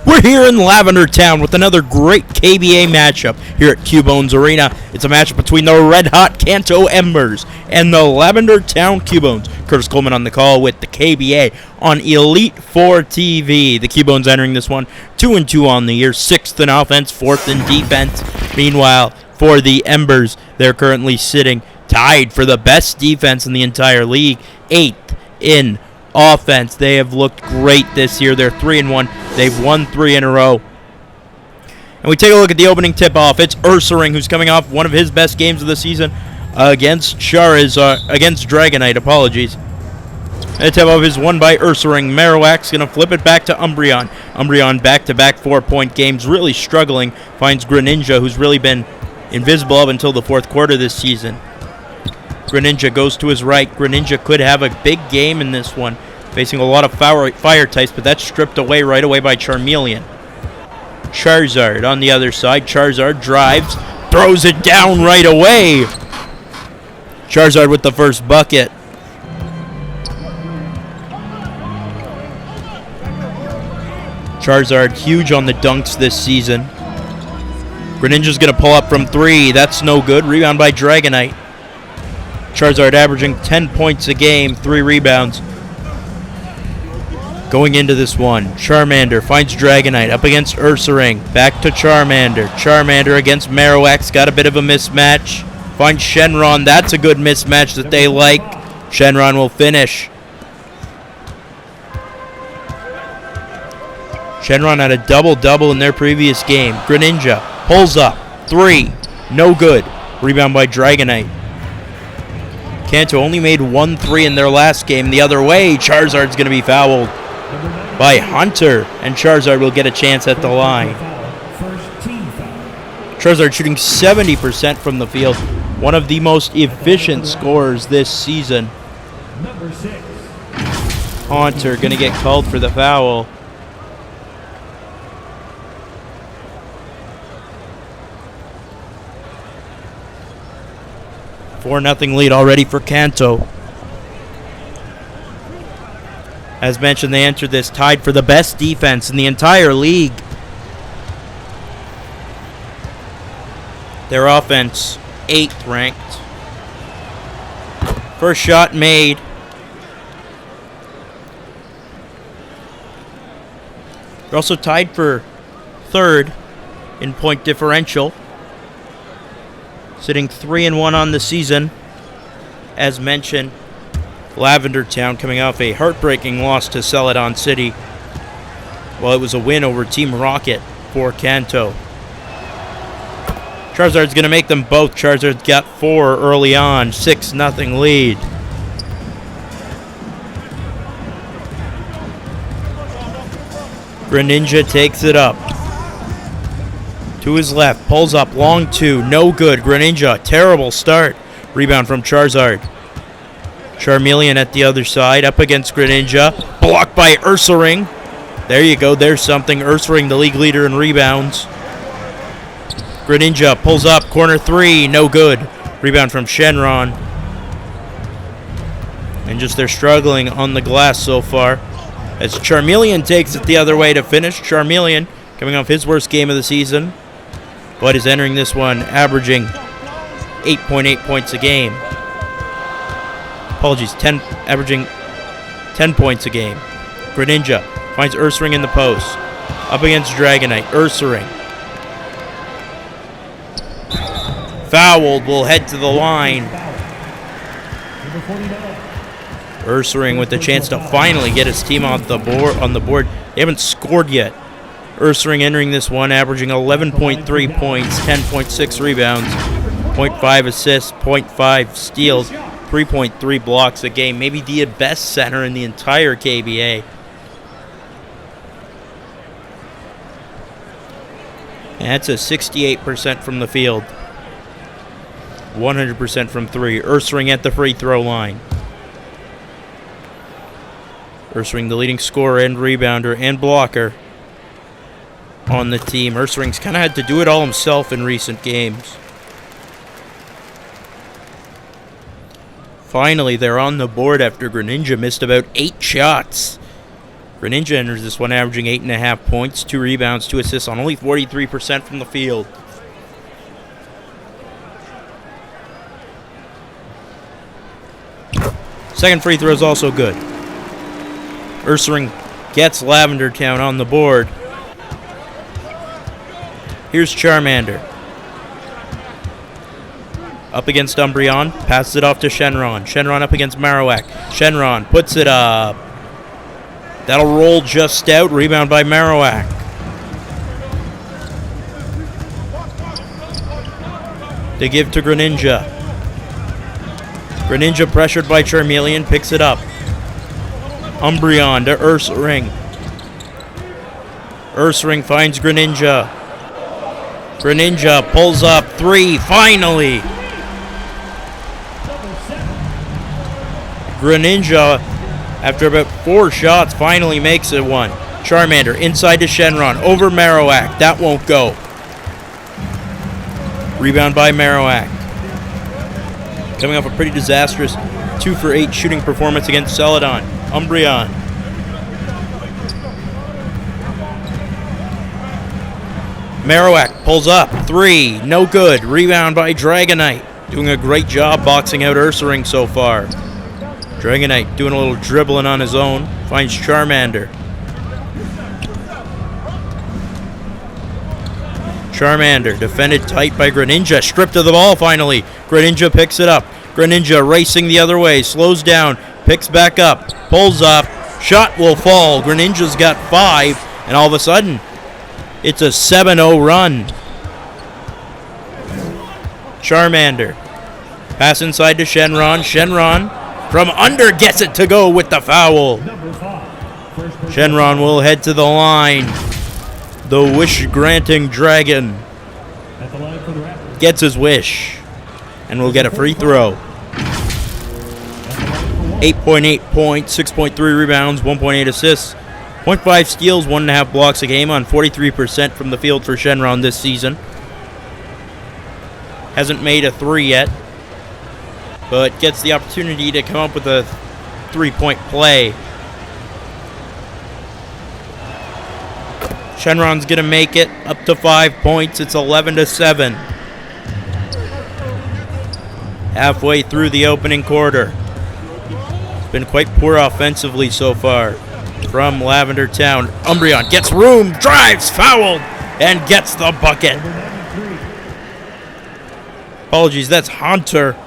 We're here in Lavender Town with another great KBA matchup here at Cubone Arena. It's a matchup between the red-hot Kanto Embers and the Lavender Town Cubones. Curtis Coleman on the call with the KBA on Elite 4 TV. The Cubones entering this one 2-2 on the year, 6th in offense, 4th in defense. Meanwhile, for the Embers, they're currently sitting tied for the best defense in the entire league, 8th in offense. They have looked great this year. They're 3-1. They've won 3 in a row. And we take a look at the opening tip-off. It's Ursaring, who's coming off one of his best games of the season against Charizard, against Dragonite, apologies. The tip-off is won by Ursaring. Marowak's going to flip it back to Umbreon. Umbreon back-to-back 4-point games, really struggling. Finds Greninja, who's really been invisible up until the 4th quarter this season. Greninja goes to his right. Greninja could have a big game in this one, facing a lot of fire types, but that's stripped away right away by Charmeleon. Charizard on the other side. Charizard drives, throws it down right away. Charizard with the first bucket. Charizard huge on the dunks this season. Greninja's going to pull up from 3. That's no good. Rebound by Dragonite. Charizard averaging 10 points a game, 3 rebounds. Going into this one, Charmander finds Dragonite up against Ursaring. Back to Charmander. Charmander against Marowak's got a bit of a mismatch. Finds Shenron. That's a good mismatch that they like. Shenron will finish. Shenron had a double-double in their previous game. Greninja pulls up. 3. No good. Rebound by Dragonite. Kanto only made 1 3 in their last game. The other way, Charizard's going to be fouled by Hunter, and Charizard will get a chance at the line. Charizard shooting 70% from the field. One of the most efficient scorers this season. Hunter going to get called for the foul. $4-0 lead already for Kanto. As mentioned, they entered this tied for the best defense in the entire league. Their offense, 8th ranked. First shot made. They're also tied for 3rd in point differential, sitting 3-1 on the season. As mentioned, Lavender Town coming off a heartbreaking loss to Celadon City, while it was a win over Team Rocket for Kanto. Charizard's going to make them both. Charizard's got 4 early on, 6-0 lead. Greninja takes it up. To his left, pulls up, long 2, no good. Greninja, terrible start. Rebound from Charizard. Charmeleon at the other side, up against Greninja. Blocked by Ursaring. There you go, there's something. Ursaring, the league leader in rebounds. Greninja pulls up, corner 3, no good. Rebound from Shenron. And just they're struggling on the glass so far, as Charmeleon takes it the other way to finish. Charmeleon coming off his worst game of the season, but is entering this one averaging 8.8 points a game. Apologies, averaging 10 points a game. Greninja finds Ursaring in the post. Up against Dragonite. Ursaring. Fouled, will head to the line. Ursaring with the chance to finally get his team on the board. They haven't scored yet. Ursaring entering this one, averaging 11.3 points, 10.6 rebounds, 0.5 assists, 0.5 steals, 3.3 blocks a game. Maybe the best center in the entire KBA. And that's a 68% from the field. 100% from 3. Ursaring at the free throw line. Ursaring, the leading scorer and rebounder and blocker on the team. Ursaring's kind of had to do it all himself in recent games. Finally, they're on the board after Greninja missed about 8 shots. Greninja enters this one averaging 8.5 points, 2 rebounds, 2 assists on only 43% from the field. Second free throw is also good. Ursaring gets Lavender Town on the board. Here's Charmander. Up against Umbreon, passes it off to Shenron. Shenron up against Marowak. Shenron puts it up. That'll roll just out. Rebound by Marowak. They give to Greninja. Greninja pressured by Charmeleon, picks it up. Umbreon to Ursaring. Ursaring finds Greninja. Greninja pulls up 3, finally! Greninja, after about 4 shots, finally makes it one. Charmander inside to Shenron, over Marowak. That won't go. Rebound by Marowak. Coming off a pretty disastrous 2 for 8 shooting performance against Celadon. Umbreon. Marowak pulls up 3, no good. Rebound by Dragonite. Doing a great job boxing out Ursaring so far. Dragonite doing a little dribbling on his own. Finds Charmander. Charmander defended tight by Greninja. Stripped of the ball finally. Greninja picks it up. Greninja racing the other way. Slows down. Picks back up. Pulls up. Shot will fall. Greninja's got 5. And all of a sudden, it's a 7-0 run. Charmander. Pass inside to Shenron. Shenron from under gets it to go with the foul. Shenron will head to the line. The wish-granting dragon gets his wish and will get a free throw. 8.8 points, 6.3 rebounds, 1.8 assists, 0.5 steals, 1.5 blocks a game on 43% from the field for Shenron this season. Hasn't made a 3 yet, but gets the opportunity to come up with a 3-point play. Shenron's going to make it up to 5 points. It's 11-7. Halfway through the opening quarter. It's been quite poor offensively so far from Lavender Town. Umbreon gets room, drives, fouled, and gets the bucket. Apologies, that's Hunter,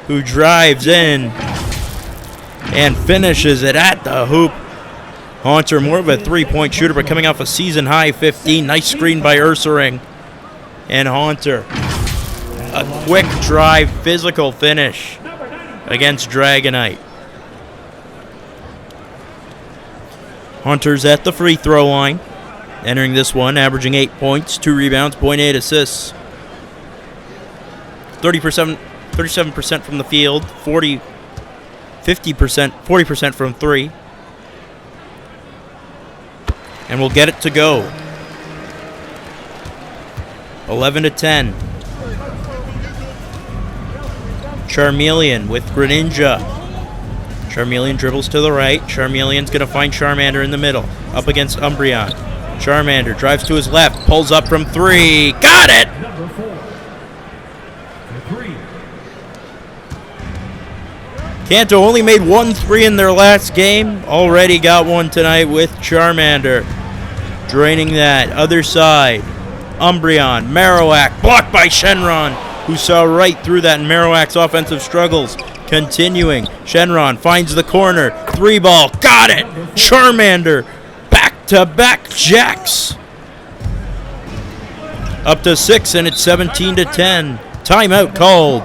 who drives in and finishes it at the hoop. Hunter, more of a 3-point shooter, but coming off a season-high 15. Nice screen by Ursaring. And Hunter, a quick drive, physical finish against Dragonite. Hunter's at the free throw line, entering this one, averaging 8 points, 2 rebounds, 0.8 assists. 37% from the field, 40% from 3. And we'll get it to go. 11-10. Charmeleon with Greninja. Charmeleon dribbles to the right. Charmeleon's going to find Charmander in the middle. Up against Umbreon. Charmander drives to his left. Pulls up from 3. Got it! Kanto only made 1 3 in their last game. Already got one tonight with Charmander. Draining that. Other side. Umbreon. Marowak. Blocked by Shenron, who saw right through that in Marowak's offensive struggles. Continuing. Shenron finds the corner. 3 ball. Got it! Charmander. Back-to-back jacks. Up to 6, and it's 17-10. Timeout called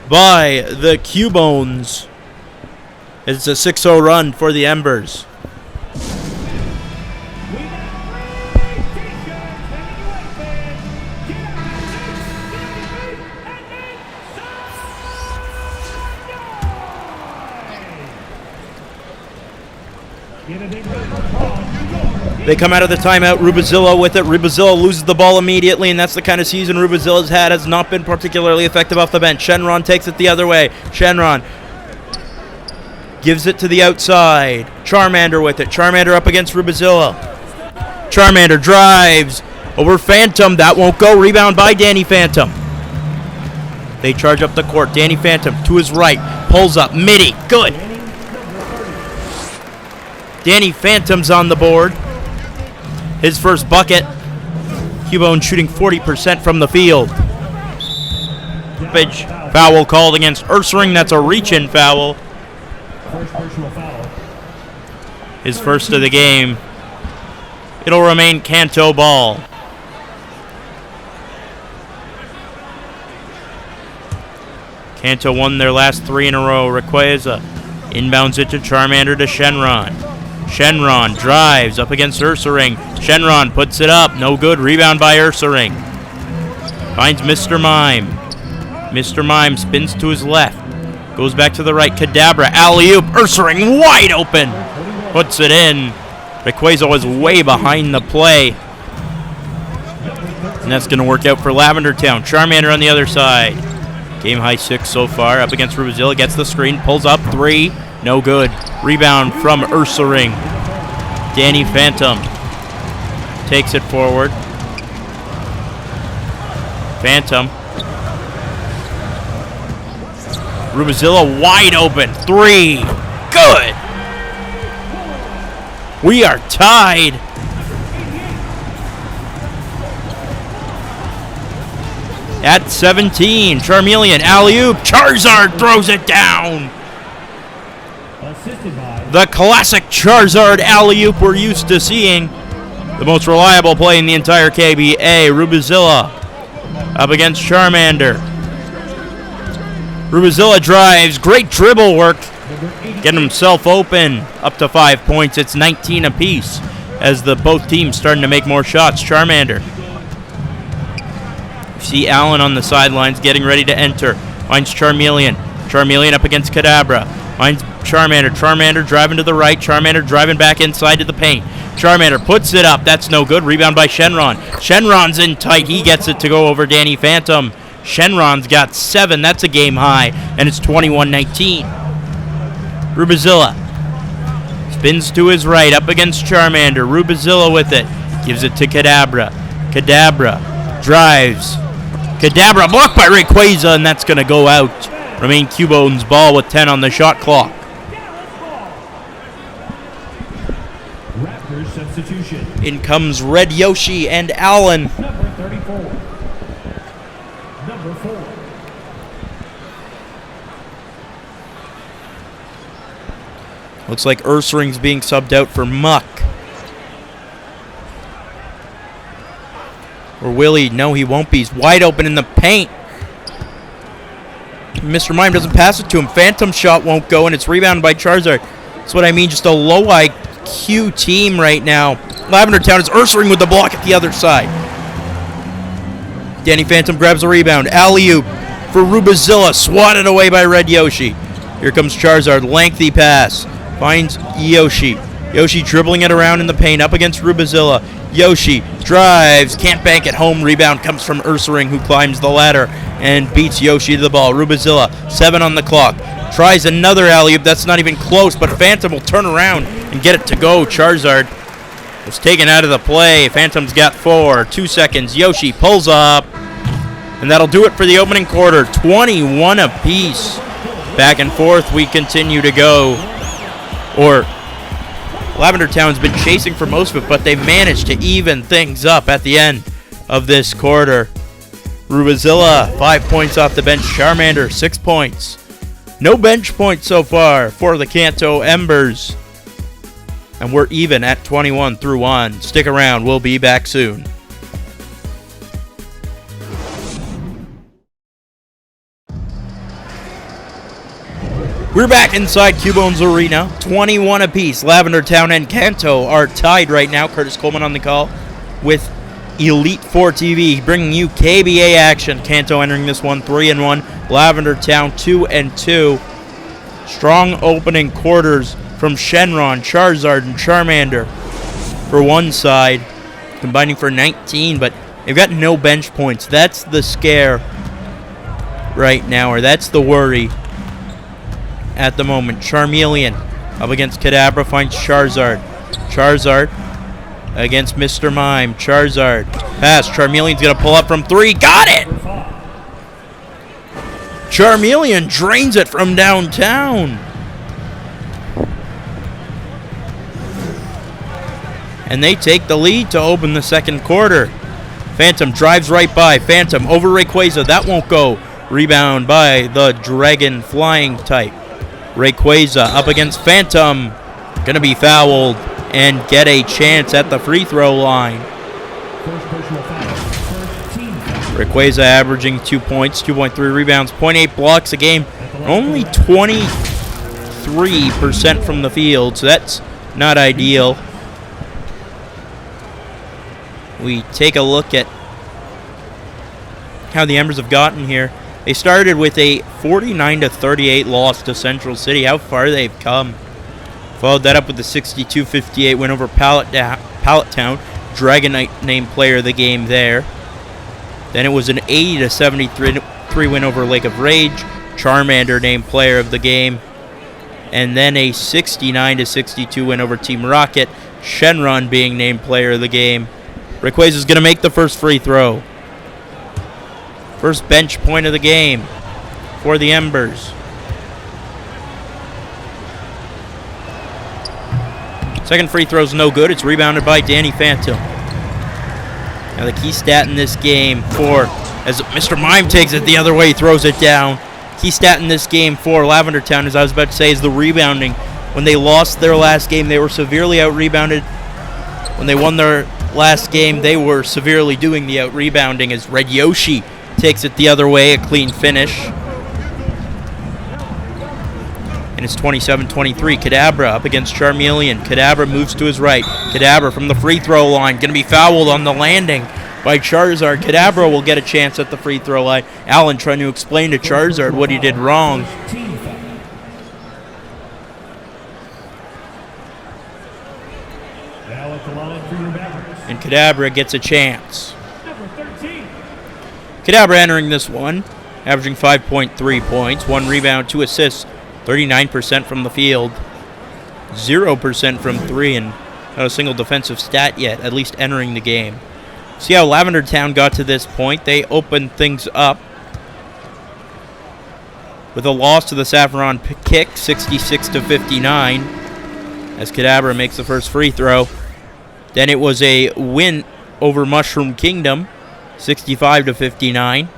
by the Cubones. It's a 6-0 run for the Embers. They come out of the timeout. Rubizilla with it. Rubizilla loses the ball immediately, and that's the kind of season Rubizilla's had. Has not been particularly effective off the bench. Shenron takes it the other way. Shenron gives it to the outside. Charmander with it. Charmander up against Rubizilla. Charmander drives over Phantom. That won't go. Rebound by Danny Phantom. They charge up the court. Danny Phantom to his right. Pulls up. Midi. Good. Danny Phantom's on the board. His first bucket. Cubone shooting 40% from the field. Pitch. Foul called against Ursaring. That's a reach-in foul. His first of the game. It'll remain Kanto ball. Kanto won their last 3 in a row. Rayquaza inbounds it to Charmander to Shenron. Shenron drives up against Ursaring. Shenron puts it up. No good. Rebound by Ursaring. Finds Mr. Mime. Mr. Mime spins to his left. Goes back to the right. Kadabra. Alley-oop. Ursaring wide open. Puts it in. Rayquaza was way behind the play. And that's going to work out for Lavender Town. Charmander on the other side. Game high 6 so far. Up against Rubizilla. Gets the screen. Pulls up. 3. No good. Rebound from Ursaring. Danny Phantom takes it forward. Phantom. Rubizilla wide open. 3. Good. We are tied. At 17. Charmeleon. Alley-oop. Charizard throws it down. The classic Charizard alley-oop we're used to seeing. The most reliable play in the entire KBA. Rubizilla up against Charmander. Rubizilla drives. Great dribble work. Getting himself open. Up to 5 points. It's 19 apiece as both teams starting to make more shots. Charmander. You see Allen on the sidelines getting ready to enter. Finds Charmeleon. Charmeleon up against Kadabra. Finds Charmander. Charmander driving to the right. Charmander driving back inside to the paint. Charmander puts it up. That's no good. Rebound by Shenron. Shenron's in tight. He gets it to go over Danny Phantom. Shenron's got 7. That's a game high. And it's 21-19. Rubizilla spins to his right. Up against Charmander. Rubizilla with it. Gives it to Kadabra. Kadabra drives. Kadabra blocked by Rayquaza. And that's going to go out. Remain Cubone's ball with 10 on the shot clock. Raptors substitution. In comes Red Yoshi and Allen. Number 34. Number 4. Looks like Ursaring's being subbed out for Muck. Or will he? No, he won't be. He's wide open in the paint. Mr. Mime doesn't pass it to him. Phantom shot won't go, and it's rebounded by Charizard. That's what I mean, just a low IQ team right now. Lavender Town is Ursaring with the block at the other side. Danny Phantom grabs a rebound. Alley-oop for Rubizilla, swatted away by Red Yoshi. Here comes Charizard, lengthy pass. Finds Yoshi. Yoshi dribbling it around in the paint, up against Rubizilla. Yoshi drives, can't bank it home. Rebound comes from Ursaring, who climbs the ladder and beats Yoshi to the ball. Rubizilla, 7 on the clock. Tries another alley-oop. That's not even close, but Phantom will turn around and get it to go. Charizard was taken out of the play. Phantom's got 4. 2 seconds. Yoshi pulls up, and that'll do it for the opening quarter. 21 apiece. Back and forth we continue to go. Or Lavender Town's been chasing for most of it, but they managed to even things up at the end of this quarter. Rubizilla, 5 points off the bench. Charmander, 6 points. No bench points so far for the Kanto Embers. And we're even at 21 through 1. Stick around. We'll be back soon. We're back inside Cubone's Arena. 21 apiece. Lavender Town and Kanto are tied right now. Curtis Coleman on the call with Elite 4 TV, bringing you KBA action. Kanto entering this one 3-1. Lavender Town 2-2. Strong opening quarters from Shenron, Charizard, and Charmander for one side, combining for 19, but they've got no bench points. That's the scare right now, or that's the worry at the moment. Charmeleon up against Kadabra, finds Charizard. Charizard against Mr. Mime. Charizard pass. Charmeleon's going to pull up from 3. Got it! Charmeleon drains it from downtown. And they take the lead to open the second quarter. Phantom drives right by. Phantom over Rayquaza. That won't go. Rebound by the Dragon Flying type. Rayquaza up against Phantom. Gonna be fouled and get a chance at the free throw line. Rayquaza averaging 2 points, 2.3 rebounds, 0.8 blocks a game. Only 23% from the field, so that's not ideal. We take a look at how the Embers have gotten here. They started with a 49-38 loss to Central City. How far they've come. Followed that up with a 62-58 win over Pallet Town. Dragonite named player of the game there. Then it was an 80-73 win over Lake of Rage. Charmander named player of the game. And then a 69-62 win over Team Rocket. Shenron being named player of the game. Rayquaza is going to make the first free throw. First bench point of the game for the Embers. Second free throw's no good. It's rebounded by Danny Phantom. Now the key stat in this game as Mr. Mime takes it the other way, throws it down. Key stat in this game for Lavender Town, as I was about to say, is the rebounding. When they lost their last game, they were severely out-rebounded. When they won their last game, they were severely doing the out-rebounding as Red Yoshi takes it the other way, a clean finish. And it's 27-23. Kadabra up against Charmeleon. Kadabra moves to his right. Kadabra from the free throw line. Going to be fouled on the landing by Charizard. Kadabra will get a chance at the free throw line. Alan trying to explain to Charizard what he did wrong. And Kadabra gets a chance. Kadabra entering this one, averaging 5.3 points, 1 rebound, 2 assists, 39% from the field, 0% from 3, and not a single defensive stat yet, at least entering the game. See how Lavender Town got to this point. They opened things up with a loss to the Saffron Kick, 66-59, as Kadabra makes the first free throw. Then it was a win over Mushroom Kingdom, 65-59.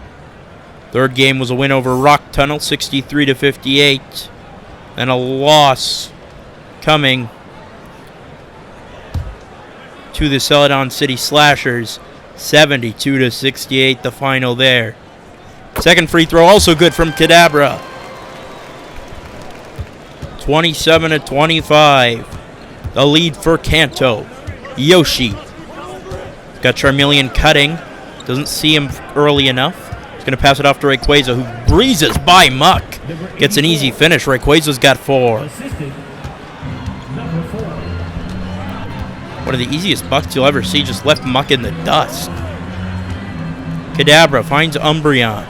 Third game was a win over Rock Tunnel, 63-58. Then a loss coming to the Celadon City Slashers, 72-68, the final there. Second free throw also good from Kadabra. 27-25. The lead for Kanto. Yoshi. Got Charmeleon cutting. Doesn't see him early enough. He's going to pass it off to Rayquaza, who breezes by Muck. Gets an easy finish. Rayquaza's got 4. One of the easiest bucks you'll ever see. Just left Muck in the dust. Kadabra finds Umbreon.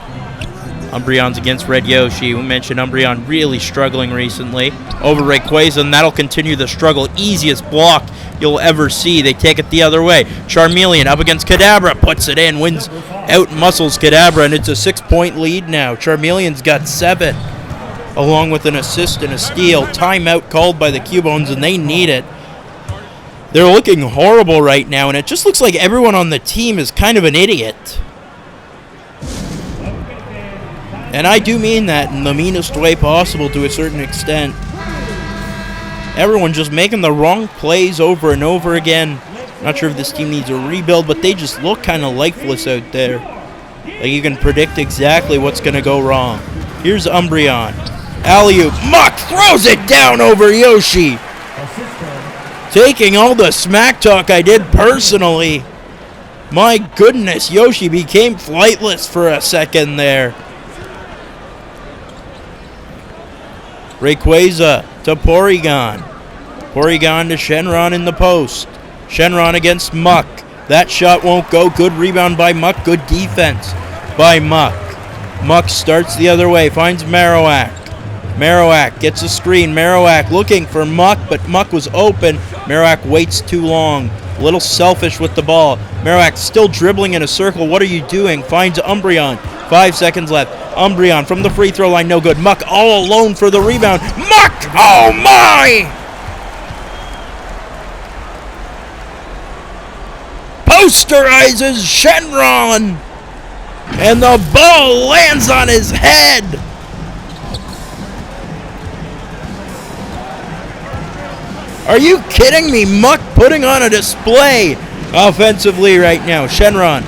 Umbreon's against Red Yoshi. We mentioned Umbreon really struggling recently. Over Rayquaza, and that'll continue the struggle. Easiest block you'll ever see. They take it the other way. Charmeleon up against Kadabra. Puts it in. Wins out muscles Kadabra, and it's a 6-point lead now. Charmeleon's got 7, along with an assist and a steal. Timeout called by the Cubones, and they need it. They're looking horrible right now, and it just looks like everyone on the team is kind of an idiot. And I do mean that in the meanest way possible to a certain extent. Everyone just making the wrong plays over and over again. Not sure if this team needs a rebuild, but they just look kind of lifeless out there. Like you can predict exactly what's going to go wrong. Here's Umbreon. Alley-oop. Muck throws it down over Yoshi. Taking all the smack talk I did personally. My goodness, Yoshi became flightless for a second there. Rayquaza to Porygon. Porygon to Shenron in the post. Shenron against Muck. That shot won't go. Good rebound by Muck. Good defense by Muck. Muck starts the other way. Finds Marowak. Marowak gets a screen. Marowak looking for Muck, but Muck was open. Marowak waits too long. A little selfish with the ball. Marowak still dribbling in a circle. What are you doing? Finds Umbreon. 5 seconds left. Umbreon from the free throw line. No good. Muck all alone for the rebound. Muck! Oh my! Posterizes Shenron! And the ball lands on his head! Are you kidding me? Muck putting on a display offensively right now. Shenron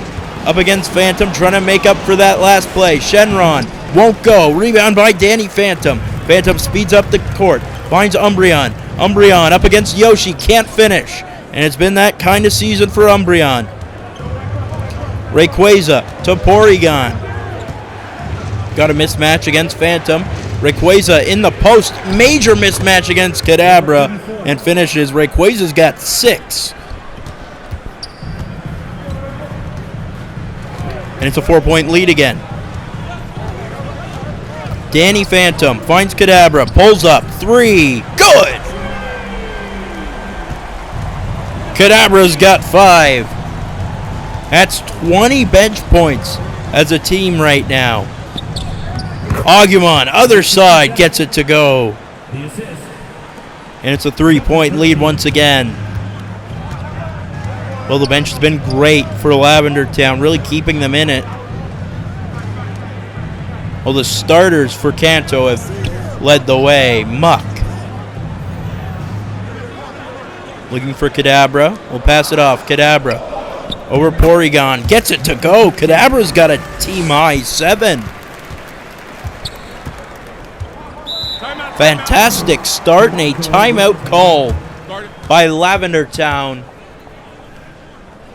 up against Phantom, trying to make up for that last play. Shenron won't go. Rebound by Danny Phantom. Phantom speeds up the court. Finds Umbreon. Umbreon up against Yoshi. Can't finish. And it's been that kind of season for Umbreon. Rayquaza to Porygon. Got a mismatch against Phantom. Rayquaza in the post. Major mismatch against Kadabra. And finishes. Rayquaza's got 6. And it's a 4-point lead again. Danny Phantom finds Kadabra. Pulls up. 3. Good! Kadabra's got 5. That's 20 bench points as a team right now. Agumon, other side, gets it to go. And it's a 3-point lead once again. Well, the bench has been great for Lavender Town, really keeping them in it. Well, the starters for Kanto have led the way. Muck. Looking for Kadabra. We'll pass it off. Kadabra over Porygon. Gets it to go. Kadabra's got a team high 7. Fantastic start and a timeout call by Lavender Town.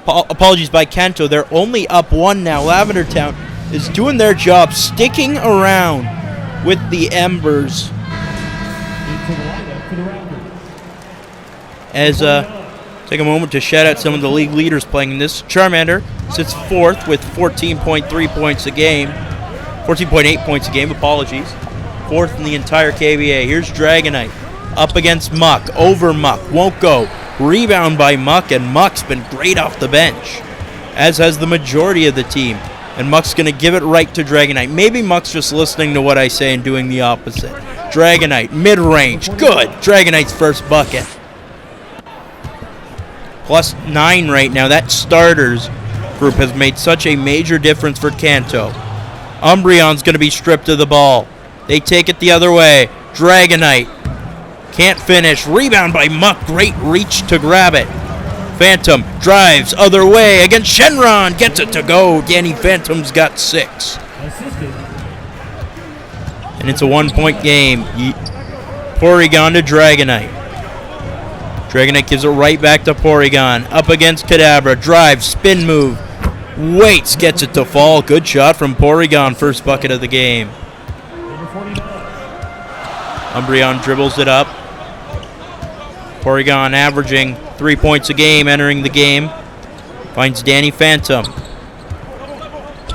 Apologies by Kanto. They're only up 1 now. Lavender Town is doing their job, sticking around with the Embers. As take a moment to shout out some of the league leaders playing in this. Charmander sits 4th with 14.3 points a game. 14.8 points a game, apologies. 4th in the entire KBA. Here's Dragonite up against Muck. Over Muck. Won't go. Rebound by Muck, and Muck's been great off the bench, as has the majority of the team. And Muck's going to give it right to Dragonite. Maybe Muck's just listening to what I say and doing the opposite. Dragonite, mid-range. Good. Dragonite's first bucket. +9 right now. That starters group has made such a major difference for Kanto. Umbreon's going to be stripped of the ball. They take it the other way. Dragonite can't finish. Rebound by Muck. Great reach to grab it. Phantom drives other way against Shenron. Gets it to go. Danny Phantom's got 6. And it's a 1-point game. Porygon to Dragonite. Dragonite gives it right back to Porygon. Up against Kadabra. Drive, spin move. Waits, gets it to fall. Good shot from Porygon. First bucket of the game. Umbreon dribbles it up. Porygon averaging 3 points a game entering the game. Finds Danny Phantom.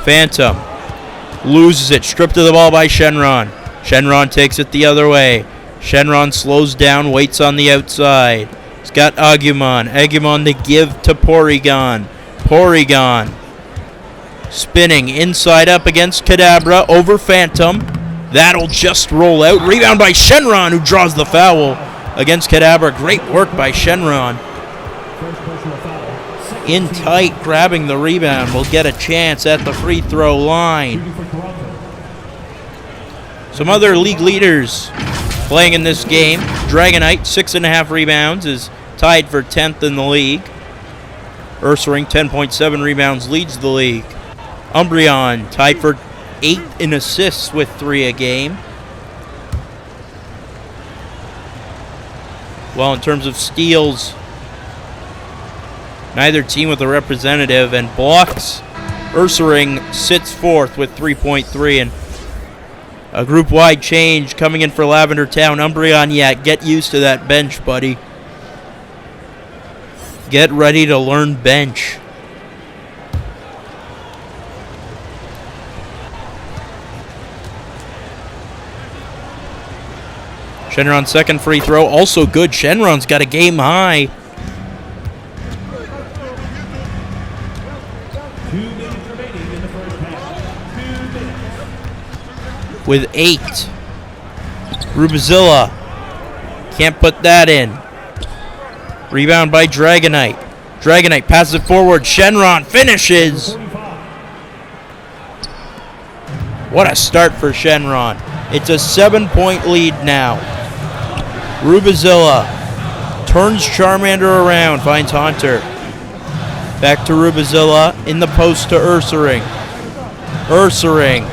Phantom loses it. Stripped of the ball by Shenron. Shenron takes it the other way. Shenron slows down, waits on the outside. He's got Agumon. Agumon to give to Porygon. Porygon spinning inside up against Kadabra over Phantom. That'll just roll out. Rebound by Shenron, who draws the foul against Kadabra. Great work by Shenron. In tight, grabbing the rebound. Will get a chance at the free throw line. Some other league leaders playing in this game. Dragonite, 6.5 rebounds, is tied for 10th in the league. Ursaring, 10.7 rebounds, leads the league. Umbreon, tied for 8th in assists with 3 a game. Well, in terms of steals, neither team with a representative, and blocks, Ursaring sits 4th with 3.3, and a group-wide change coming in for Lavender Town. Umbreon, yeah, get used to that bench, buddy. Get ready to learn bench. Shenron's second free throw, also good. Shenron's got a game high. 2 minutes remaining in the first half. 2 minutes. With 8. Rubizilla can't put that in. Rebound by Dragonite. Dragonite passes it forward. Shenron finishes. 45. What a start for Shenron. It's a 7-point lead now. Rubizilla turns Charmander around, finds Hunter. Back to Rubizilla, in the post to Ursaring. Ursaring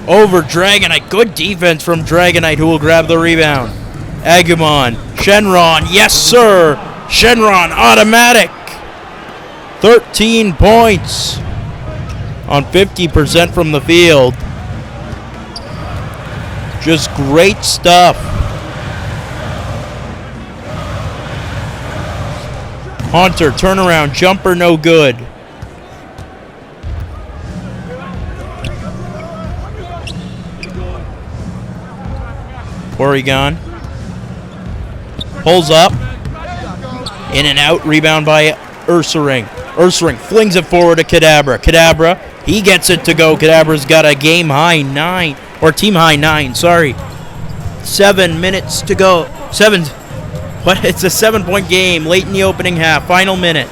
over Dragonite. Good defense from Dragonite, who will grab the rebound. Agumon, Shenron, yes sir! Shenron, automatic! 13 points on 50% from the field. Just great stuff. Hunter, turnaround, jumper, no good. Oregon pulls up, in and out, rebound by Ursaring. Ursaring flings it forward to Kadabra. Kadabra, he gets it to go. Kadabra's got a game high 9, or team high 9, sorry. 7 minutes to go. It's a 7-point game late in the opening half. Final minute.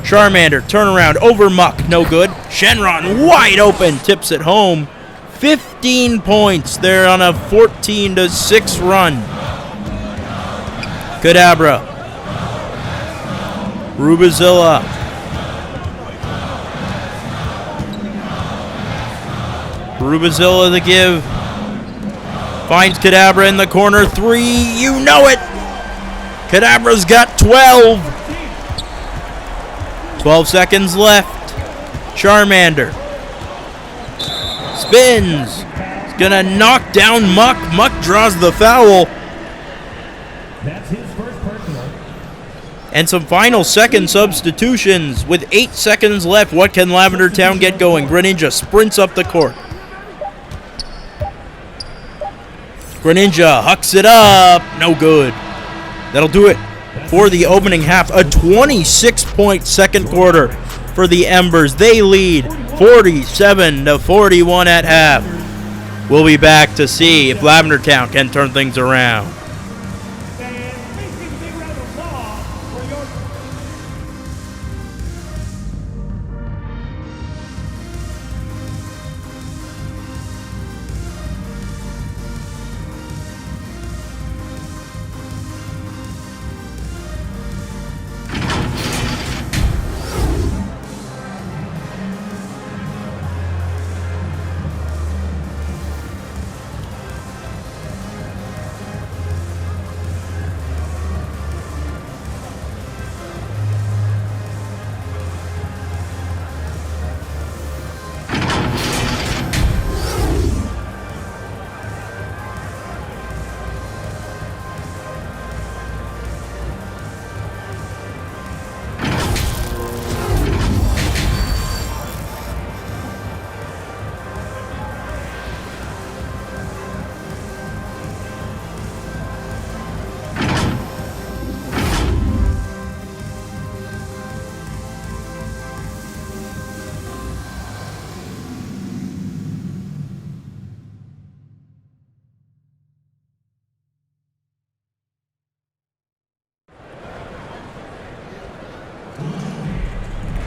Charmander, turnaround, over Muck, no good. Shenron, wide open, tips it home. 15 points. They're on a 14-6 run. Kadabra. Rubizilla. Rubizilla the give. Finds Kadabra in the corner. 3, you know it. Kadabra's got 12. 12 seconds left. Charmander spins. He's gonna knock down Muck. Muck draws the foul. That's his first personal. And some final second substitutions. With 8 seconds left, what can Lavender Town get going? Greninja sprints up the court. Greninja hucks it up. No good. That'll do it for the opening half. A 26-point second quarter for the Embers. They lead 47-41 at half. We'll be back to see if Lavender Town can turn things around.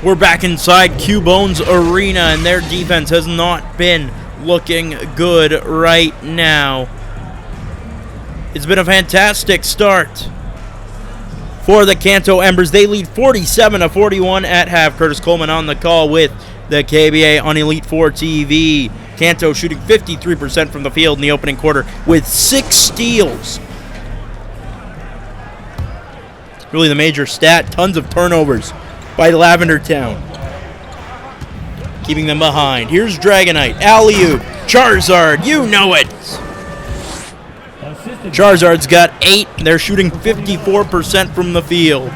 We're back inside Cubone's Arena, and their defense has not been looking good right now. It's been a fantastic start for the Kanto Embers. They lead 47-41 at half. Curtis Coleman on the call with the KBA on Elite 4 TV. Kanto shooting 53% from the field in the opening quarter with 6 steals. Really the major stat. Tons of turnovers by Lavender Town, keeping them behind. Here's Dragonite, alley-oop, Charizard, you know it. Charizard's got 8. They're shooting 54% from the field.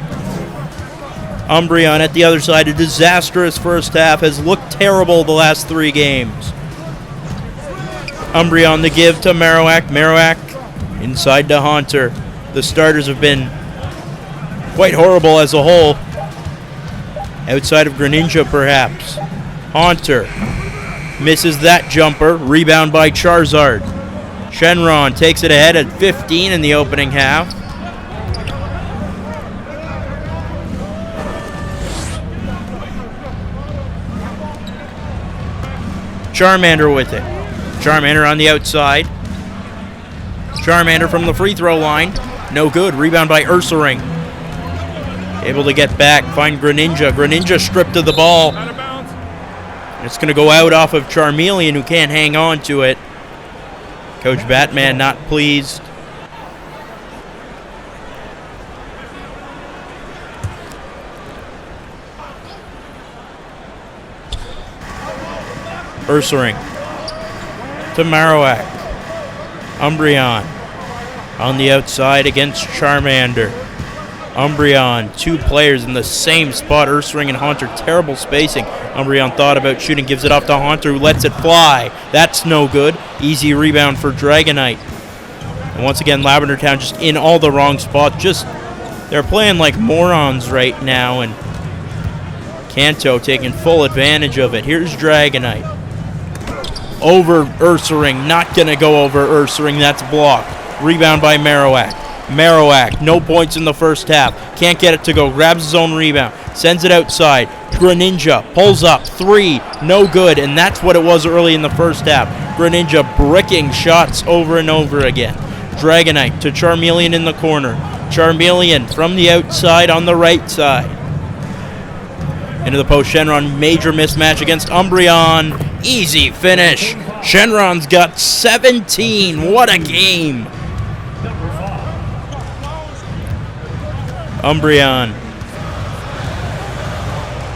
Umbreon at the other side, a disastrous first half, has looked terrible the last 3 games. Umbreon the give to Marowak. Marowak inside to Haunter. The starters have been quite horrible as a whole. Outside of Greninja, perhaps. Haunter misses that jumper. Rebound by Charizard. Shenron takes it ahead at 15 in the opening half. Charmander with it. Charmander on the outside. Charmander from the free throw line. No good. Rebound by Ursaring. Able to get back. Find Greninja. Greninja stripped of the ball. And it's going to go out off of Charmeleon, who can't hang on to it. Coach Batman not pleased. Ursaring to Marowak. Umbreon on the outside against Charmander. Umbreon, 2 players in the same spot. Ursaring and Haunter, terrible spacing. Umbreon thought about shooting, gives it off to Haunter, who lets it fly. That's no good. Easy rebound for Dragonite. And once again, Lavender Town just in all the wrong spots. They're playing like morons right now, and Kanto taking full advantage of it. Here's Dragonite. Over Ursaring, not gonna go over Ursaring, that's blocked. Rebound by Marowak. Marowak, no points in the first half. Can't get it to go, grabs his own rebound, sends it outside. Greninja pulls up, 3, no good, and that's what it was early in the first half. Greninja bricking shots over and over again. Dragonite to Charmeleon in the corner. Charmeleon from the outside on the right side. Into the post, Shenron, major mismatch against Umbreon. Easy finish. Shenron's got 17. What a game. Umbreon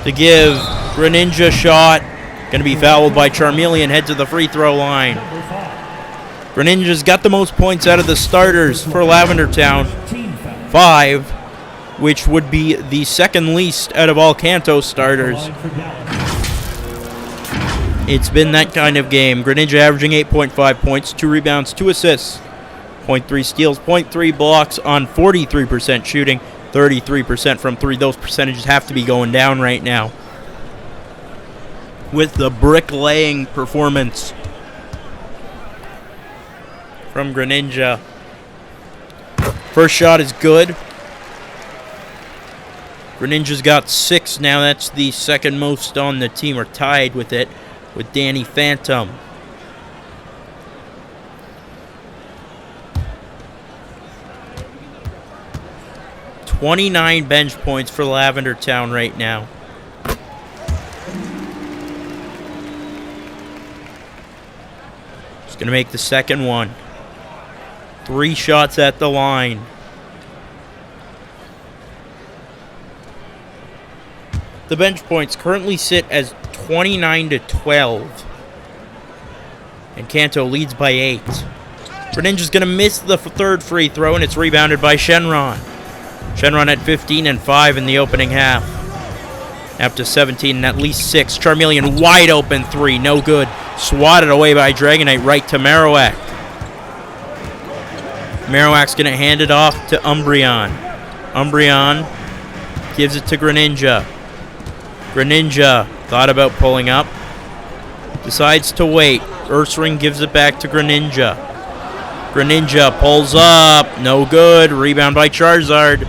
to give. Greninja shot. Going to be fouled by Charmeleon. Head to the free throw line. Greninja's got the most points out of the starters for Lavender Town. 5. Which would be the second least out of all Kanto starters. It's been that kind of game. Greninja averaging 8.5 points, 2 rebounds, 2 assists, 0.3 steals, 0.3 blocks on 43% shooting, 33% from 3. Those percentages have to be going down right now with the bricklaying performance from Greninja. First shot is good. Greninja's got 6 now. That's the second most on the team, or tied with it, with Danny Phantom. $29 bench points for Lavender Town right now. Just going to make the second one. 3 shots at the line. The bench points currently sit as 29-12. And Kanto leads by 8. Greninja's going to miss the third free throw, and it's rebounded by Shenron. Shenron at 15 and 5 in the opening half. Up to 17 and at least 6. Charmeleon wide open 3, no good. Swatted away by Dragonite right to Marowak. Marowak's going to hand it off to Umbreon. Umbreon gives it to Greninja. Greninja thought about pulling up. Decides to wait. Ursaring gives it back to Greninja. Greninja pulls up. No good. Rebound by Charizard.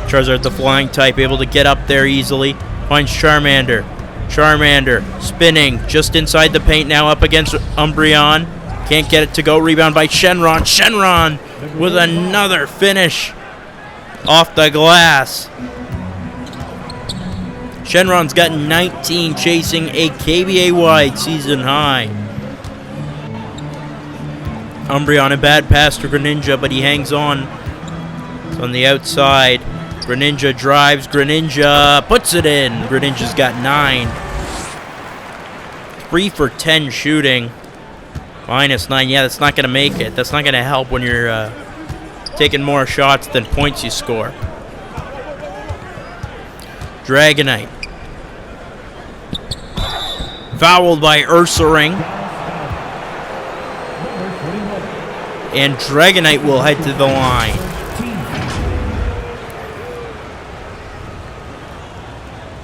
Charizard, the flying type, able to get up there easily. Finds Charmander. Charmander spinning just inside the paint now, up against Umbreon. Can't get it to go. Rebound by Shenron. Shenron with another finish off the glass. Shenron's got 19, chasing a KBA-wide season high. Umbreon, a bad pass to Greninja, but he hangs on. It's on the outside. Greninja drives. Greninja puts it in. Greninja's got 9. 3 for 10 shooting. -9. Yeah, that's not going to make it. That's not going to help when you're taking more shots than points you score. Dragonite. Fouled by Ursaring. And Dragonite will head to the line.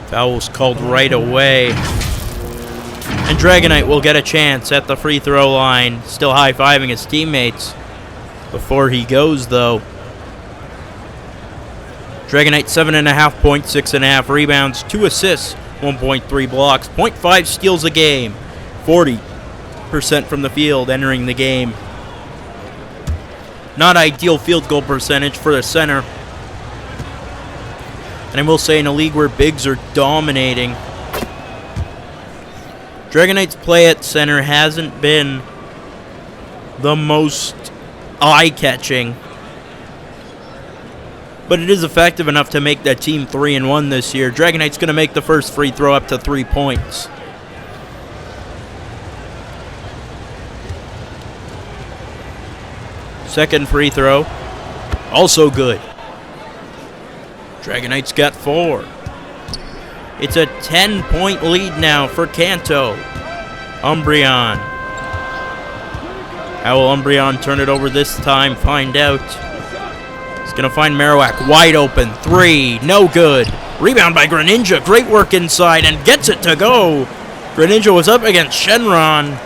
Foul was called right away. And Dragonite will get a chance at the free throw line. Still high-fiving his teammates before he goes, though. Dragonite 7.5 points, 6.5 rebounds, 2 assists, 1.3 blocks, 0.5 steals a game, 40% from the field entering the game. Not ideal field goal percentage for the center. And I will say, in a league where bigs are dominating, Dragonite's play at center hasn't been the most eye-catching, but it is effective enough to make that team 3-1 this year. Dragonite's going to make the first free throw up to 3 points. Second free throw, also good. Dragonite's got 4. It's a 10-point lead now for Kanto. Umbreon. How will Umbreon turn it over this time? Find out. He's going to find Marowak wide open. 3, no good. Rebound by Greninja. Great work inside and gets it to go. Greninja was up against Shenron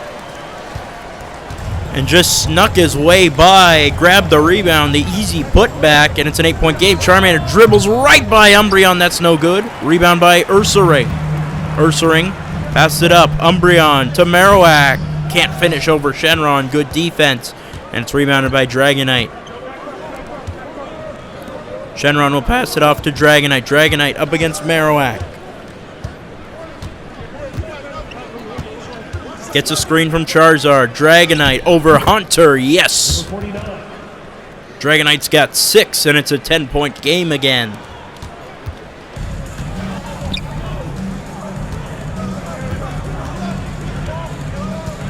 and just snuck his way by. Grabbed the rebound, the easy putback, and it's an 8-point game. Charmander dribbles right by Umbreon. That's no good. Rebound by Ursaring. Ursaring passes it up. Umbreon to Marowak. Can't finish over Shenron. Good defense. And it's rebounded by Dragonite. Shenron will pass it off to Dragonite. Dragonite up against Marowak. Gets a screen from Charizard. Dragonite over Hunter. Yes. Dragonite's got 6, and it's a 10-point game again.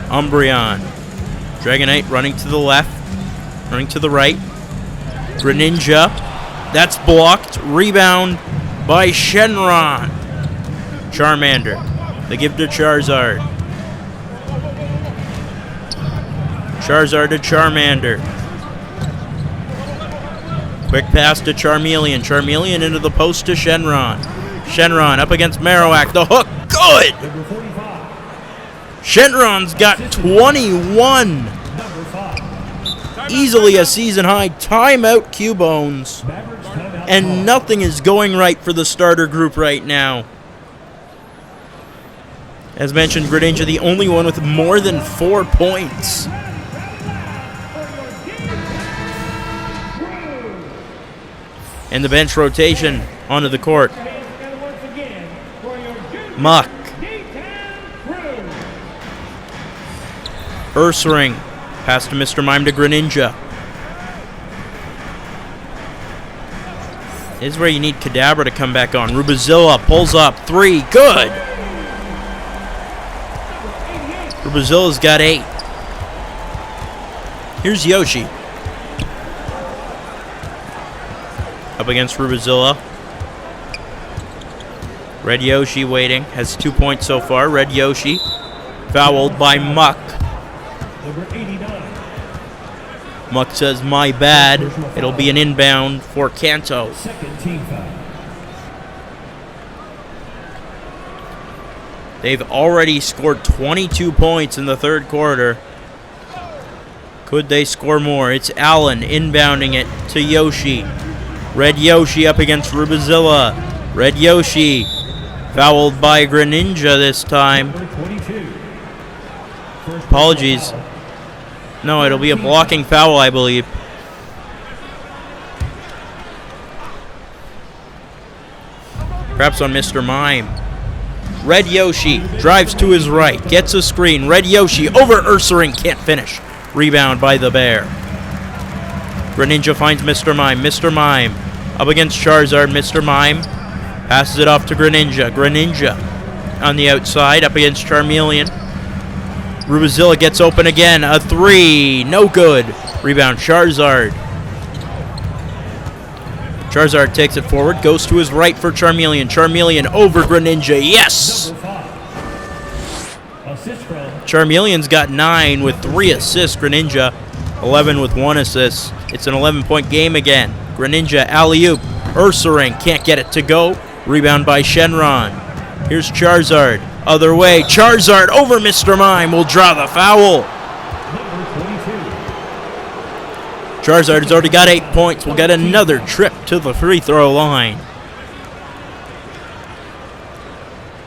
Umbreon. Dragonite running to the left. Running to the right. Greninja. That's blocked. Rebound by Shenron. Charmander. They give to Charizard. Charizard to Charmander. Quick pass to Charmeleon. Charmeleon into the post to Shenron. Shenron up against Marowak. The hook. Good! Shenron's got 21. Easily a season high. Timeout Cubones. And nothing is going right for the starter group right now. As mentioned, Greninja the only one with more than 4 points. And the bench rotation onto the court. Muck. Ursaring. Pass to Mr. Mime to Greninja. This is where you need Kadabra to come back on. Rubazilla pulls up. 3. Good. Rubazilla's got 8. Here's Yoshi. Up against Rubazilla. Red Yoshi waiting. Has 2 points so far. Red Yoshi. Fouled by Muck. Muck says, my bad. It'll be an inbound for Kanto. They've already scored 22 points in the third quarter. Could they score more? It's Allen inbounding it to Yoshi. Red Yoshi up against Rubazilla. Red Yoshi fouled by Greninja this time. Apologies. No, it'll be a blocking foul, I believe. Perhaps on Mr. Mime. Red Yoshi drives to his right. Gets a screen. Red Yoshi over Ursaring. Can't finish. Rebound by the Bear. Greninja finds Mr. Mime. Mr. Mime up against Charizard. Mr. Mime passes it off to Greninja. Greninja on the outside up against Charmeleon. Rubazilla gets open again. A 3. No good. Rebound Charizard. Charizard takes it forward, goes to his right for Charmeleon. Charmeleon over Greninja, yes! Assist from Charmeleon's got 9 with 3 assists. Greninja, 11 with 1 assist. It's an 11-point game again. Greninja, alley-oop. Ursaring can't get it to go. Rebound by Shenron. Here's Charizard. Other way. Charizard over Mr. Mime will draw the foul. number 22. Charizard has already got 8 points. We'll get another trip to the free throw line.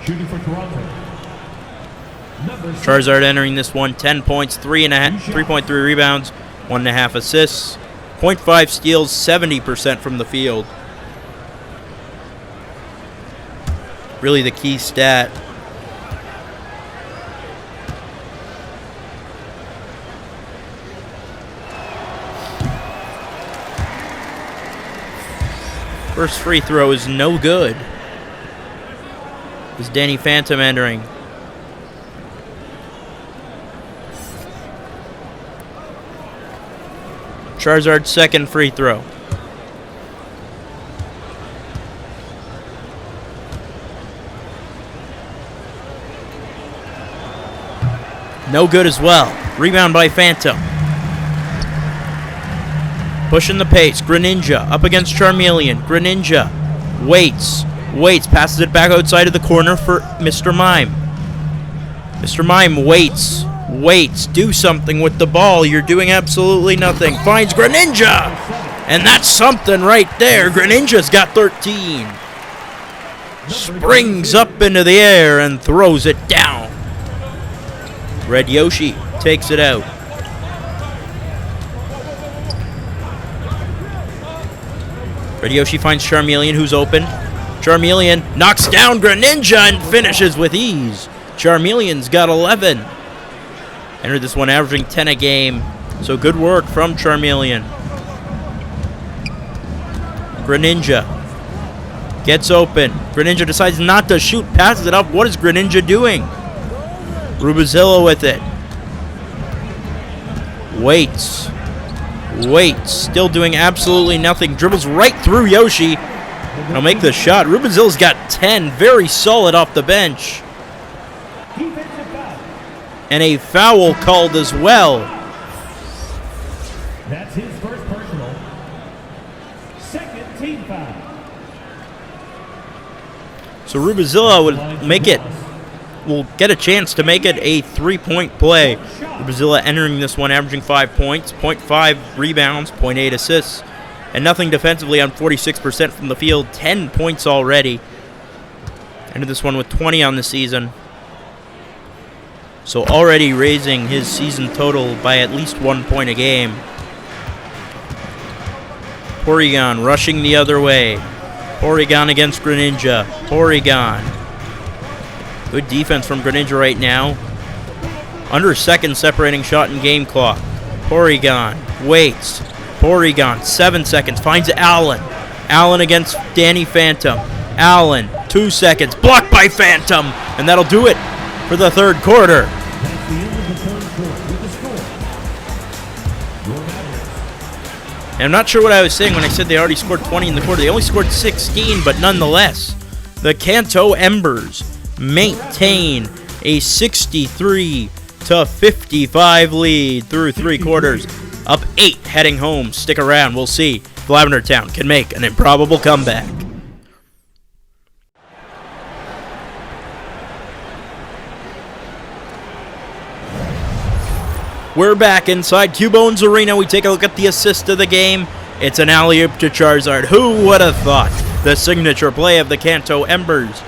Shooting for Toronto. Number 6. Charizard entering this one, 10 points, 3.3 rebounds, 1.5 assists, 0.5 steals, 70% from the field. Really the key stat. First free throw is no good. Is Danny Phantom entering? Charizard's second free throw. No good as well. Rebound by Phantom. Pushing the pace. Greninja up against Charmeleon. Greninja waits, passes it back outside of the corner for Mr. Mime. Mr. Mime waits. Do something with the ball. You're doing absolutely nothing. Finds Greninja. And that's something right there. Greninja's got 13. Springs up into the air and throws it down. Red Yoshi takes it out. Red Yoshi finds Charmeleon, who's open. Charmeleon knocks down Greninja and finishes with ease. Charmeleon's got 11. Entered this one averaging 10 a game. So good work from Charmeleon. Greninja gets open. Greninja decides not to shoot, passes it up. What is Greninja doing? Rubizilla with it. Waits, still doing absolutely nothing. Dribbles right through Yoshi. He'll make the shot. Rubizilla's got 10, very solid off the bench. And a foul called as well. That's his first personal. Second team foul. So Rubizilla will get a chance to make it a 3-point play. Rubizilla entering this one averaging 5 points, 0.5 rebounds, 0.8 assists, and nothing defensively on 46% from the field, 10 points already. Ended this one with 20 on the season. So already raising his season total by at least 1 point a game. Porygon rushing the other way. Porygon against Greninja. Porygon. Good defense from Greninja right now. Under a second separating shot and game clock. Porygon waits. Porygon, 7 seconds. Finds Allen. Allen against Danny Phantom. Allen, 2 seconds. Blocked by Phantom. And that'll do it for the third quarter. That's the end of the third quarter with the score. Your Mavericks. And I'm not sure what I was saying when I said they already scored 20 in the quarter. They only scored 16, but nonetheless, the Kanto Embers maintain a 63-55 lead through 3 quarters. Up 8 heading home. Stick around. We'll see if Lavender Town can make an improbable comeback. We're back inside Cubones Arena. We take a look at the assist of the game. It's an alley-oop to Charizard. Who would have thought? The signature play of the Kanto Embers.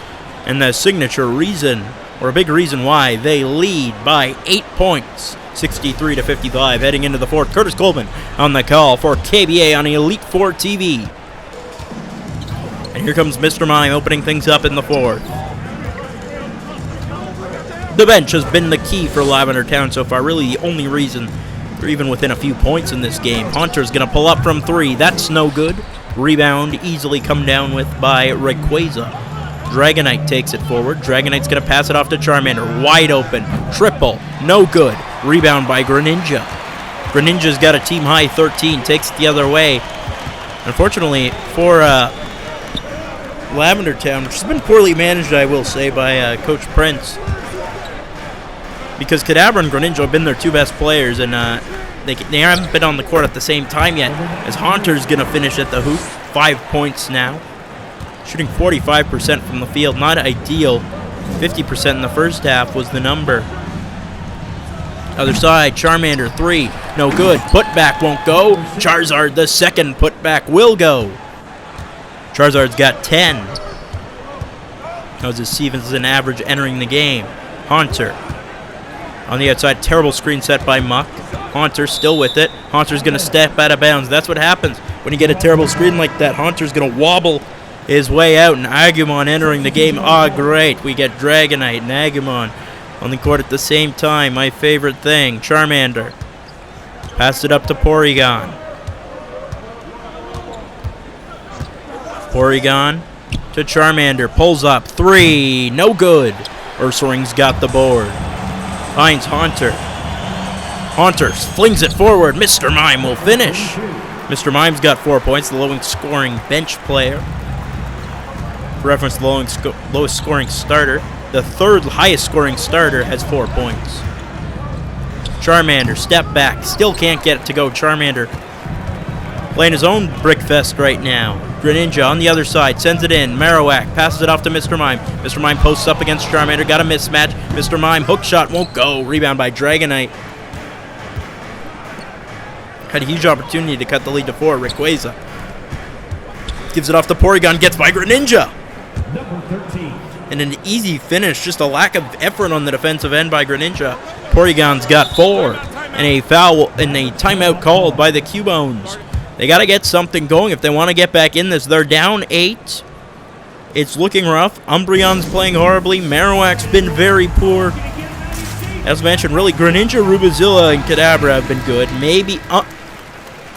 And the signature reason, or a big reason why, they lead by 8 points. 63-55 heading into the fourth. Curtis Coleman on the call for KBA on Elite 4 TV. And here comes Mr. Mime opening things up in the fourth. The bench has been the key for Lavender Town so far. Really the only reason they're even within a few points in this game. Hunter's going to pull up from 3. That's no good. Rebound easily come down with by Rayquaza. Dragonite takes it forward. Dragonite's going to pass it off to Charmander. Wide open. Triple. No good. Rebound by Greninja. Greninja's got a team high 13. Takes it the other way. Unfortunately for Lavender Town, which has been poorly managed, I will say, by Coach Prince, because Kadabra and Greninja have been their two best players, and they haven't been on the court at the same time yet, as Haunter's going to finish at the hoop. 5 points now. Shooting 45% from the field. Not ideal. 50% in the first half was the number. Other side, Charmander, 3. No good. Putback won't go. Charizard, the second putback, will go. Charizard's got 10. That was his Stevenson average entering the game. Haunter. On the outside, terrible screen set by Muck. Haunter still with it. Haunter's going to step out of bounds. That's what happens when you get a terrible screen like that. Haunter's going to wobble his way out, and Agumon entering the game. Ah, great. We get Dragonite and Agumon on the court at the same time. My favorite thing. Charmander. Pass it up to Porygon. Porygon to Charmander. Pulls up. 3. No good. Ursaring's got the board. Finds Haunter. Haunter flings it forward. Mr. Mime will finish. Mr. Mime's got 4 points, the lowest scoring bench player. For reference, the lowest scoring starter. The third highest scoring starter has 4 points. Charmander, step back. Still can't get it to go. Charmander playing his own brickfest right now. Greninja on the other side, sends it in. Marowak passes it off to Mr. Mime. Mr. Mime posts up against Charmander. Got a mismatch. Mr. Mime, hook shot won't go. Rebound by Dragonite. Had a huge opportunity to cut the lead to 4. Rayquaza gives it off to Porygon. Gets by Greninja. And an easy finish. Just a lack of effort on the defensive end by Greninja. Porygon's got 4. And a foul and a timeout called by the Cubones. They got to get something going if they want to get back in this. They're down 8. It's looking rough. Umbreon's playing horribly. Marowak's been very poor. As mentioned, really, Greninja, Rubazilla, and Kadabra have been good. Maybe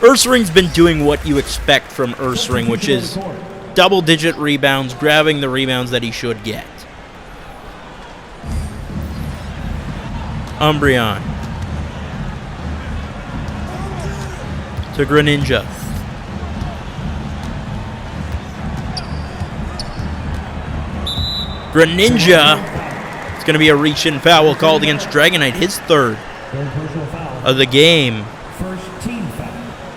Ursaring's been doing what you expect from Ursaring, which is double-digit rebounds, grabbing the rebounds that he should get. Umbreon to Greninja. Greninja. It's going to be a reach-in foul called against Dragonite, his third of the game.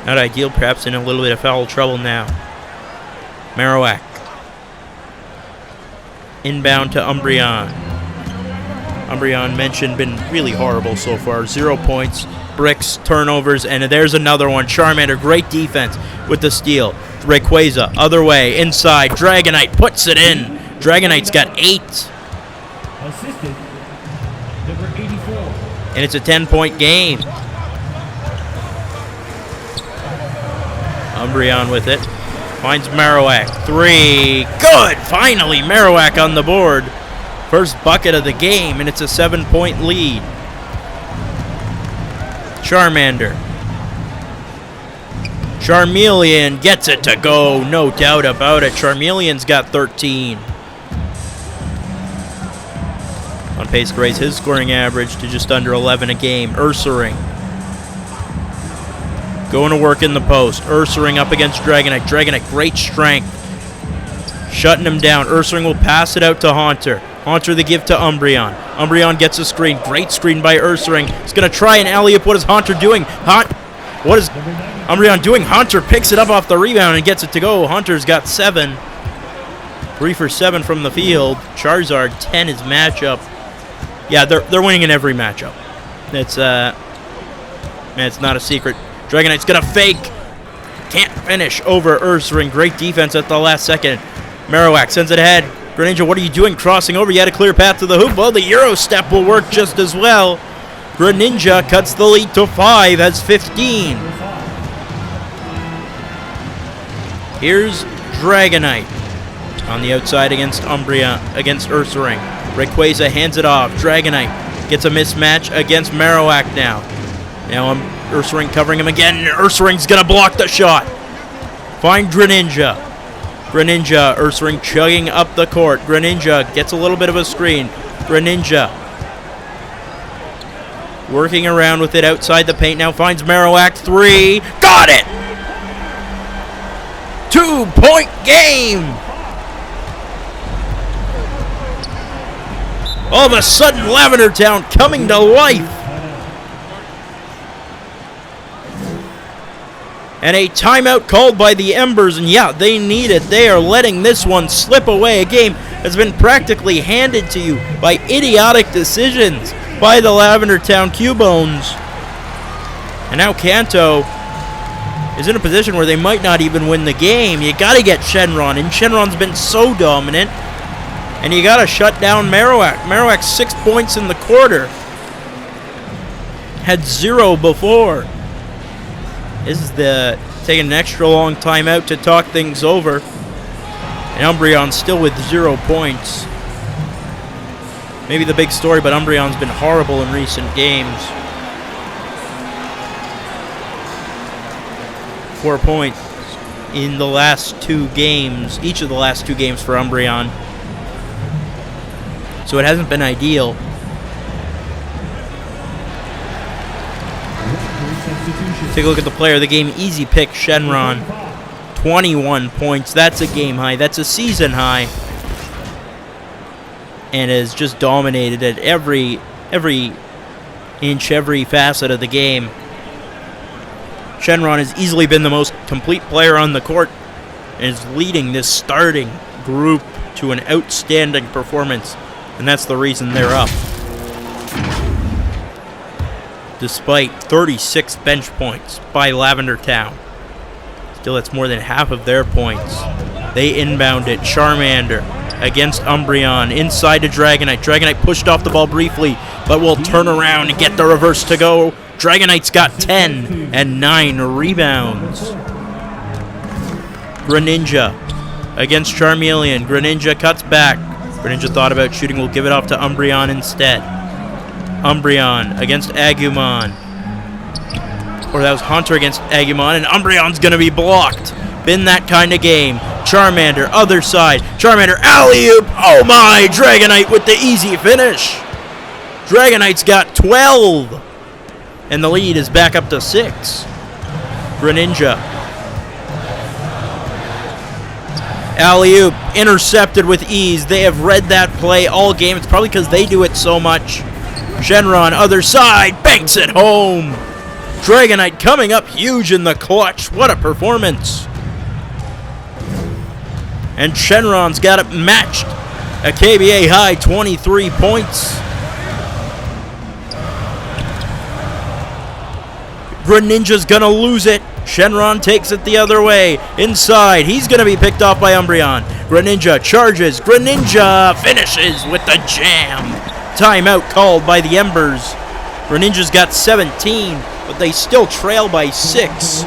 Not ideal, perhaps in a little bit of foul trouble now. Marowak. Inbound to Umbreon. Umbreon mentioned been really horrible so far. 0 points, bricks, turnovers, and there's another one. Charmander, great defense with the steal. Rayquaza, other way, inside. Dragonite puts it in. Dragonite's got 8. Assisted, number 84. And it's a 10-point game. Umbreon with it. Finds Marowak. 3. Good! Finally, Marowak on the board. First bucket of the game, and it's a 7-point lead. Charmander. Charmeleon gets it to go. No doubt about it. Charmeleon's got 13. On pace to raise his scoring average to just under 11 a game. Ursaring. Going to work in the post. Ursaring up against Dragonite. Dragonite, great strength. Shutting him down. Ursaring will pass it out to Haunter. Haunter the give to Umbreon. Umbreon gets a screen. Great screen by Ursaring. He's going to try an alley-oop. What is Haunter doing? What is Umbreon doing? Haunter picks it up off the rebound and gets it to go. Haunter's got 7. 3 for 7 from the field. Charizard, 10 is matchup. Yeah, they're winning in every matchup. It's not a secret. Dragonite's gonna fake. Can't finish over Ursaring. Great defense at the last second. Marowak sends it ahead. Greninja, what are you doing crossing over? You had a clear path to the hoop. Well, the Euro step will work just as well. Greninja cuts the lead to 5, has 15. Here's Dragonite on the outside against Ursaring. Rayquaza hands it off. Dragonite gets a mismatch against Marowak now. Now Ursaring covering him again. Ursaring's going to block the shot. Find Greninja. Greninja, Ursaring chugging up the court. Greninja gets a little bit of a screen. Greninja working around with it outside the paint. Now finds Marowak. 3. Got it! 2-point game. All of a sudden, Lavender Town coming to life. And a timeout called by the Embers, and yeah, they need it. They are letting this one slip away. A game has been practically handed to you by idiotic decisions by the Lavender Town Cubones. And now Kanto is in a position where they might not even win the game. You gotta get Shenron, and Shenron's been so dominant. And you gotta shut down Marowak. Marowak 6 points in the quarter. Had 0 before. This is taking an extra long time out to talk things over. And Umbreon still with 0 points. Maybe the big story, but Umbreon's been horrible in recent games. 4 points in the last 2 games, each of the last 2 games for Umbreon. So it hasn't been ideal. Take a look at the player of the game. Easy pick, Shenron. 21 points. That's a game high. That's a season high. And has just dominated at every inch, every facet of the game. Shenron has easily been the most complete player on the court and is leading this starting group to an outstanding performance. And that's the reason they're up. Despite 36 bench points by Lavender Town. Still, that's more than half of their points. They inbound it. Charmander against Umbreon. Inside to Dragonite. Dragonite pushed off the ball briefly, but will turn around and get the reverse to go. Dragonite's got 10 and 9 rebounds. Greninja against Charmeleon. Greninja cuts back. Greninja thought about shooting. Will give it off to Umbreon instead. Umbreon against Agumon. Or that was Hunter against Agumon, and Umbreon's going to be blocked. Been that kind of game. Charmander, other side. Charmander, alley-oop. Oh my, Dragonite with the easy finish. Dragonite's got 12. And the lead is back up to 6. Greninja. Alley-oop, intercepted with ease. They have read that play all game. It's probably because they do it so much. Shenron, other side, banks it home. Dragonite coming up huge in the clutch. What a performance. And Shenron's got it matched. A KBA high 23 points. Greninja's gonna lose it. Shenron takes it the other way. Inside, he's gonna be picked off by Umbreon. Greninja charges. Greninja finishes with the jam. Timeout called by the Embers. Greninja's got 17, but they still trail by 6.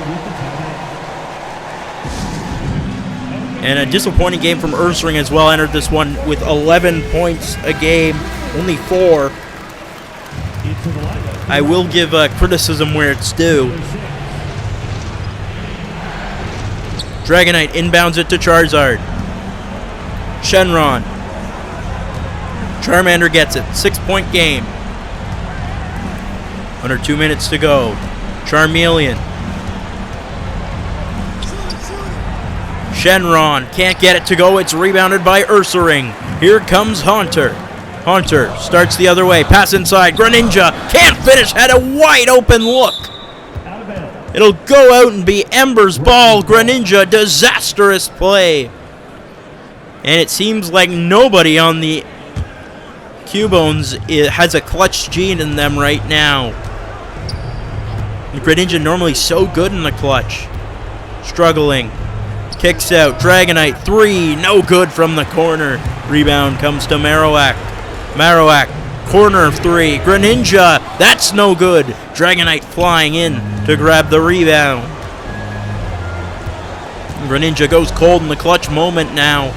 And a disappointing game from Ursaring as well. Entered this one with 11 points a game, only 4. I will give criticism where it's due. Dragonite inbounds it to Charizard. Shenron. Charmander gets it. 6-point game. Under 2 minutes to go. Charmeleon. Shenron can't get it to go. It's rebounded by Ursaring. Here comes Hunter. Hunter starts the other way. Pass inside. Greninja can't finish. Had a wide open look. It'll go out and be Ember's ball. Greninja, disastrous play. And it seems like nobody on the Cubones has a clutch gene in them right now. And Greninja normally so good in the clutch. Struggling. Kicks out. Dragonite 3. No good from the corner. Rebound comes to Marowak. Marowak. Corner 3. Greninja. That's no good. Dragonite flying in to grab the rebound. Greninja goes cold in the clutch moment now.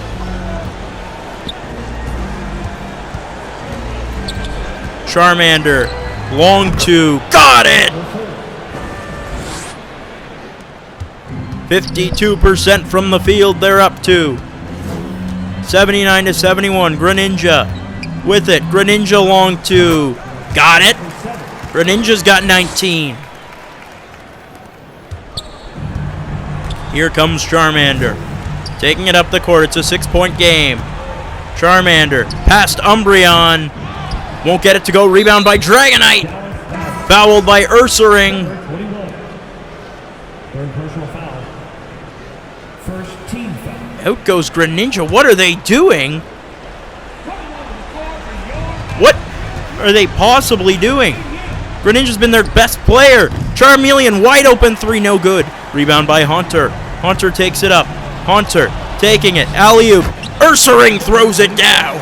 Charmander. Long 2. Got it! 52% from the field they're up to. 79-71. Greninja with it. Greninja long 2. Got it. Greninja's got 19. Here comes Charmander. Taking it up the court. It's a 6-point game. Charmander past Umbreon. Won't get it to go. Rebound by Dragonite. Fouled by Ursaring. Third personal foul. First team foul. Out goes Greninja. What are they doing? What are they possibly doing? Greninja's been their best player. Charmeleon wide open 3, no good. Rebound by Hunter. Hunter takes it up. Hunter taking it. Alley-oop. Ursaring throws it down.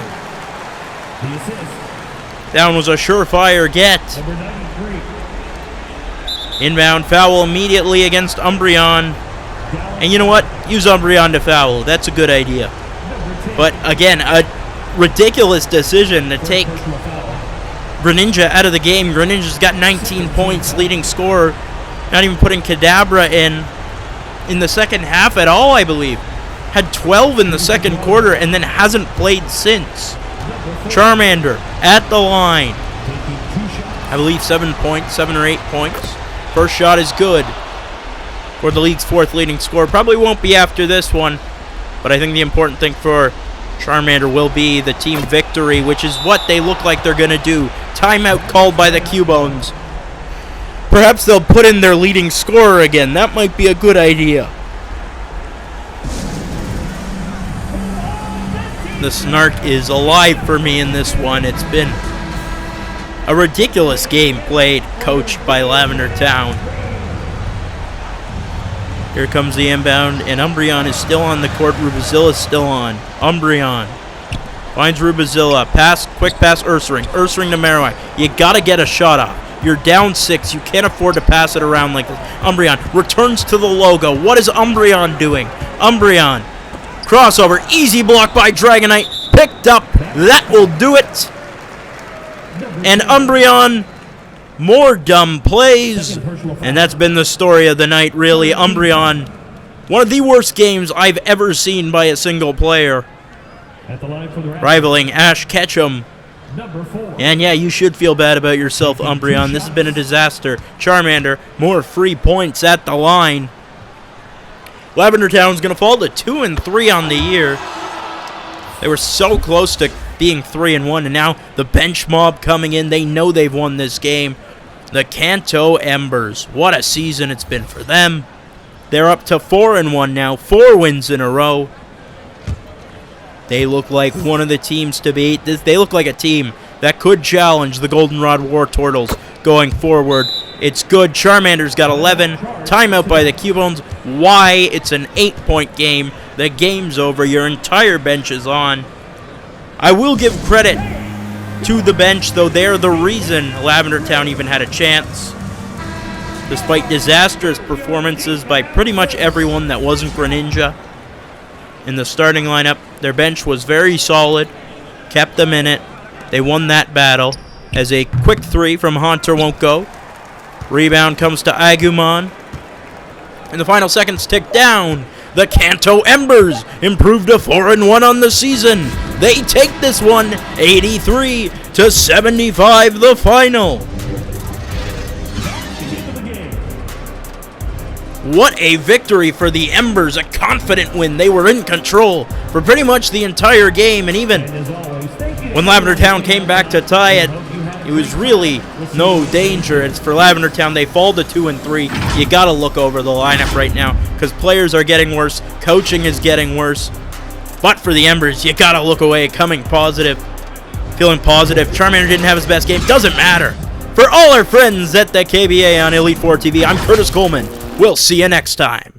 The assist. Down was a surefire get. Number 93. Inbound foul immediately against Umbreon. And you know what? Use Umbreon to foul. That's a good idea. But again, a ridiculous decision to take Personal foul. Greninja out of the game. Greninja's got 19 points, leading scorer. Not even putting Kadabra in the second half at all, I believe. Had 12 in the second quarter and then hasn't played since. Charmander at the line. I believe 7 or 8 points. First shot is good for the league's 4th leading scorer. Probably won't be after this one, but I think the important thing for Charmander will be the team victory, which is what they look like they're going to do. Timeout called by the Cubones. Perhaps they'll put in their leading scorer again. That might be a good idea. The snark is alive for me in this one. It's been a ridiculous game played, coached by Lavender Town. Here comes the inbound, and Umbreon is still on the court. Rubizilla's still on. Umbreon finds Rubizilla. Pass, quick pass, Ursaring. Ursaring to Marowak. You gotta get a shot off. You're down 6. You can't afford to pass it around like this. Umbreon returns to the logo. What is Umbreon doing? Umbreon. Crossover. Easy block by Dragonite. Picked up. That will do it. And Umbreon, more dumb plays. And that's been the story of the night, really. Umbreon, one of the worst games I've ever seen by a single player. At the line for the Rivaling Ash Ketchum. Number 4. And yeah, you should feel bad about yourself, Umbreon. This has been a disaster. Charmander, more free points at the line. Lavender Town's going to fall to 2-3 on the year. They were so close to being 3-1, and now the bench mob coming in. They know they've won this game. The Kanto Embers. What a season it's been for them. They're up to 4-1 now. 4 wins in a row. They look like one of the teams to beat. They look like a team that could challenge the Goldenrod War Turtles going forward. It's good. Charmander's got 11. Timeout by the Cubones. Why? It's an 8-point game. The game's over. Your entire bench is on. I will give credit to the bench, though. They're the reason Lavender Town even had a chance. Despite disastrous performances by pretty much everyone that wasn't Greninja in the starting lineup, their bench was very solid, kept them in it. They won that battle as a quick 3 from Hunter won't go. Rebound comes to Agumon. And the final seconds tick down. The Kanto Embers improved to 4-1 on the season. They take this one 83-75, the final. What a victory for the Embers, a confident win. They were in control for pretty much the entire game, and even when Lavender Town came back to tie it, it was really no danger. It's for Lavender Town. They fall to 2-3. You got to look over the lineup right now because players are getting worse. Coaching is getting worse. But for the Embers, you got to look away, coming positive, feeling positive. Charmander didn't have his best game. Doesn't matter. For all our friends at the KBA on Elite 4 TV, I'm Curtis Coleman. We'll see you next time.